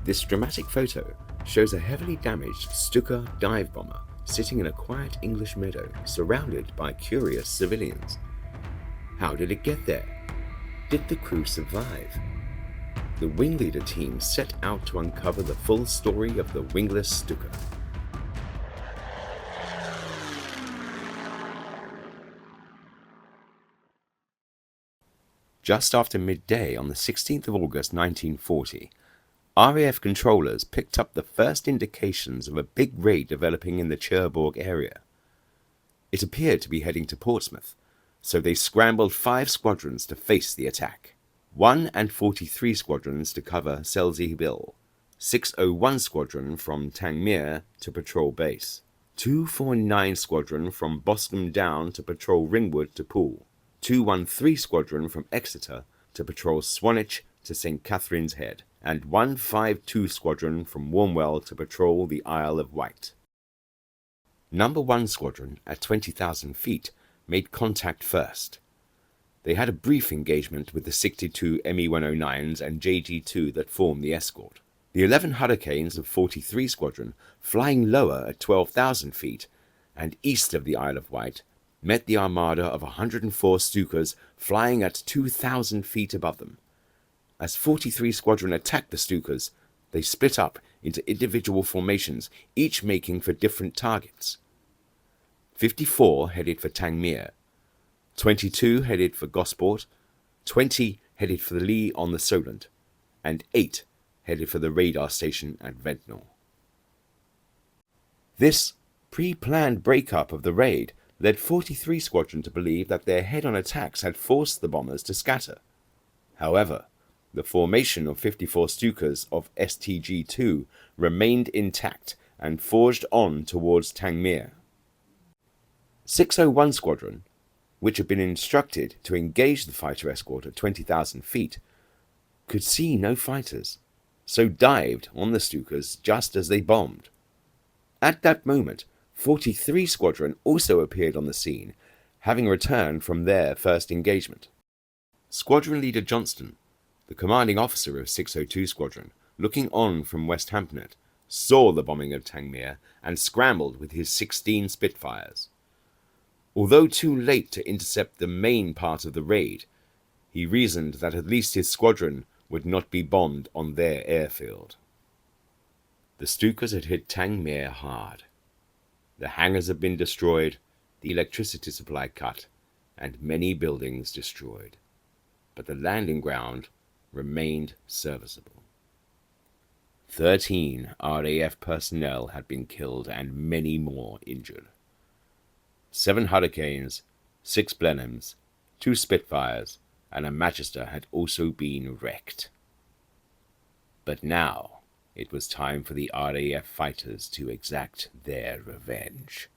This dramatic photo shows a heavily damaged Stuka dive bomber sitting in a quiet English meadow surrounded by curious civilians. How did it get there? Did the crew survive? The Wingleader team set out to uncover the full story of the Wingless Stuka. Just after midday on the 16th of August 1940, RAF controllers picked up the first indications of a big raid developing in the Cherbourg area. It appeared to be heading to Portsmouth, so they scrambled 5 squadrons to face the attack. 1 and 43 squadrons to cover Selsey Bill, 601 Squadron from Tangmere to patrol base, 249 Squadron from Boscombe Down to patrol Ringwood to Poole, 213 Squadron from Exeter to patrol Swanage to St. Catherine's Head, and 152 Squadron from Warmwell to patrol the Isle of Wight. Number 1 Squadron, at 20,000 feet, made contact first. They had a brief engagement with the 62 Me-109s and JG-2 that formed the escort. The 11 Hurricanes of 43 Squadron, flying lower at 12,000 feet and east of the Isle of Wight, met the armada of 104 Stukas flying at 2,000 feet above them. As 43 Squadron attacked the Stukas, they split up into individual formations, each making for different targets. 54 headed for Tangmere, 22 headed for Gosport, 20 headed for the Lee on the Solent, and 8 headed for the radar station at Ventnor. This pre-planned breakup of the raid led 43 Squadron to believe that their head-on attacks had forced the bombers to scatter. However, the formation of 54 Stukas of STG-2 remained intact and forged on towards Tangmere. 601 Squadron, which had been instructed to engage the fighter escort at 20,000 feet, could see no fighters, so dived on the Stukas just as they bombed. At that moment, 43 Squadron also appeared on the scene, having returned from their first engagement. Squadron Leader Johnston, the commanding officer of 602 Squadron, looking on from West Hampnet, saw the bombing of Tangmere and scrambled with his 16 Spitfires. Although too late to intercept the main part of the raid, he reasoned that at least his squadron would not be bombed on their airfield. The Stukas had hit Tangmere hard. The hangars had been destroyed, the electricity supply cut, and many buildings destroyed. But the landing ground remained serviceable. 13 RAF personnel had been killed and many more injured. 7 Hurricanes, 6 Blenheims, 2 Spitfires, and a Manchester had also been wrecked. But now it was time for the RAF fighters to exact their revenge.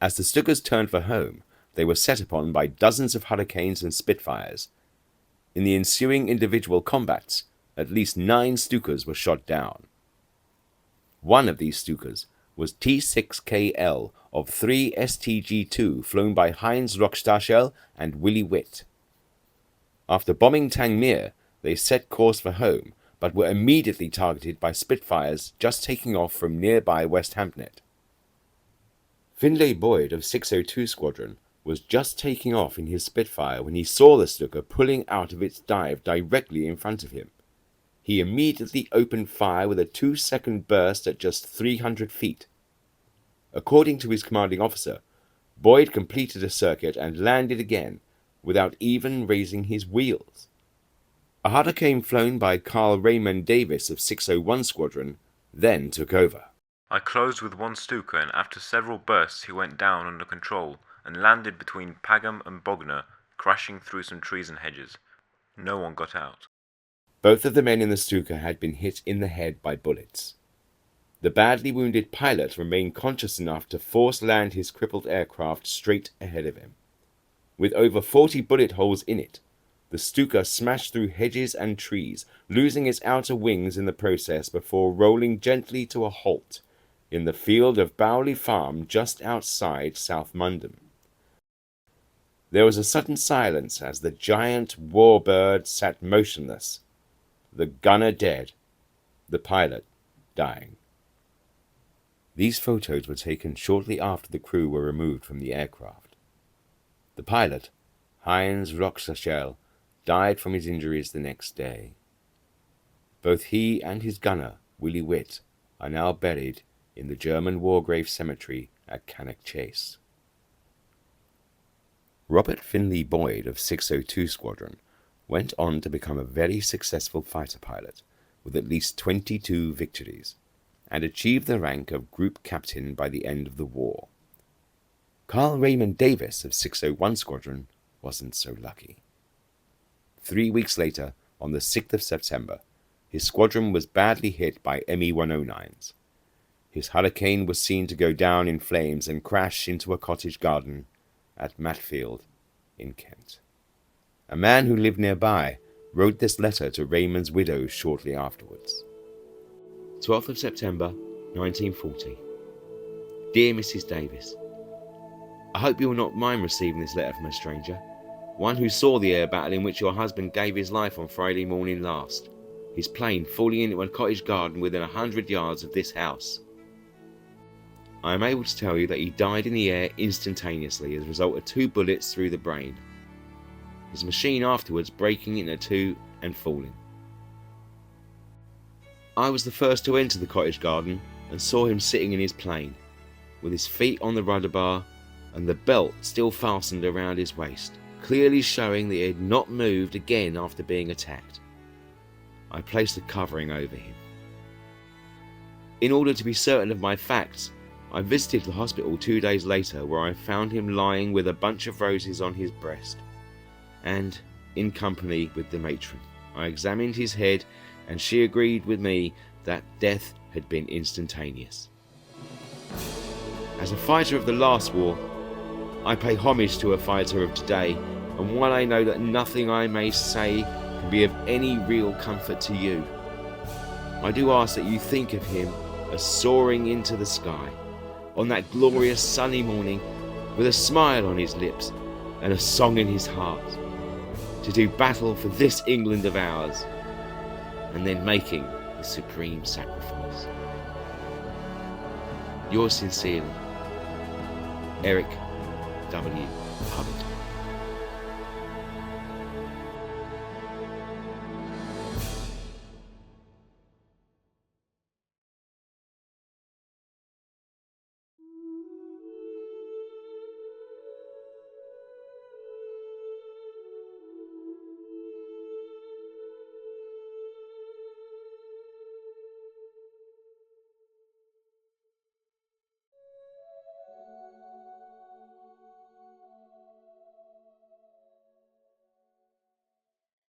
As the Stukas turned for home, they were set upon by dozens of Hurricanes and Spitfires. In the ensuing individual combats, at least 9 Stukas were shot down. One of these Stukas was T6KL of 3 STG-2 flown by Heinz Rockstachel and Willy Witt. After bombing Tangmere, they set course for home, but were immediately targeted by Spitfires just taking off from nearby West Hampnet. Finlay Boyd of 602 Squadron was just taking off in his Spitfire when he saw the Stuka pulling out of its dive directly in front of him. He immediately opened fire with a 2-second burst at just 300 feet. According to his commanding officer, Boyd completed a circuit and landed again, without even raising his wheels. A Hurricane flown by Carl Raymond Davis of 601 Squadron then took over. I closed with 1 Stuka, and after several bursts he went down under control and landed between Pagham and Bognor, crashing through some trees and hedges. No one got out. Both of the men in the Stuka had been hit in the head by bullets. The badly wounded pilot remained conscious enough to force land his crippled aircraft straight ahead of him. With over 40 bullet holes in it, the Stuka smashed through hedges and trees, losing its outer wings in the process before rolling gently to a halt in the field of Bowley Farm just outside South Mundham. There was a sudden silence as the giant warbird sat motionless, the gunner dead, the pilot dying. These photos were taken shortly after the crew were removed from the aircraft. The pilot, Heinz Roxachel, died from his injuries the next day. Both he and his gunner, Willie Witt, are now buried in the German War Grave Cemetery at Cannock Chase. Robert Finley Boyd of 602 Squadron went on to become a very successful fighter pilot with at least 22 victories, and achieved the rank of Group Captain by the end of the war. Carl Raymond Davis of 601 Squadron wasn't so lucky. 3 weeks later, on the 6th of September, his squadron was badly hit by Me-109s. His Hurricane was seen to go down in flames and crash into a cottage garden at Matfield in Kent. A man who lived nearby wrote this letter to Raymond's widow shortly afterwards. 12th of September, 1940. Dear Mrs. Davis, I hope you will not mind receiving this letter from a stranger, one who saw the air battle in which your husband gave his life on Friday morning last, his plane falling into a cottage garden within 100 yards of this house. I am able to tell you that he died in the air instantaneously as a result of 2 bullets through the brain, his machine afterwards breaking into 2 and falling. I was the first to enter the cottage garden and saw him sitting in his plane, with his feet on the rudder bar and the belt still fastened around his waist, clearly showing that he had not moved again after being attacked. I placed a covering over him. In order to be certain of my facts, I visited the hospital 2 days later, where I found him lying with a bunch of roses on his breast, and in company with the matron. I examined his head, and she agreed with me that death had been instantaneous. As a fighter of the last war, I pay homage to a fighter of today, and while I know that nothing I may say can be of any real comfort to you, I do ask that you think of him as soaring into the sky on that glorious sunny morning with a smile on his lips and a song in his heart, to do battle for this England of ours, and then making the supreme sacrifice. Yours sincerely, Eric W. Hubbard.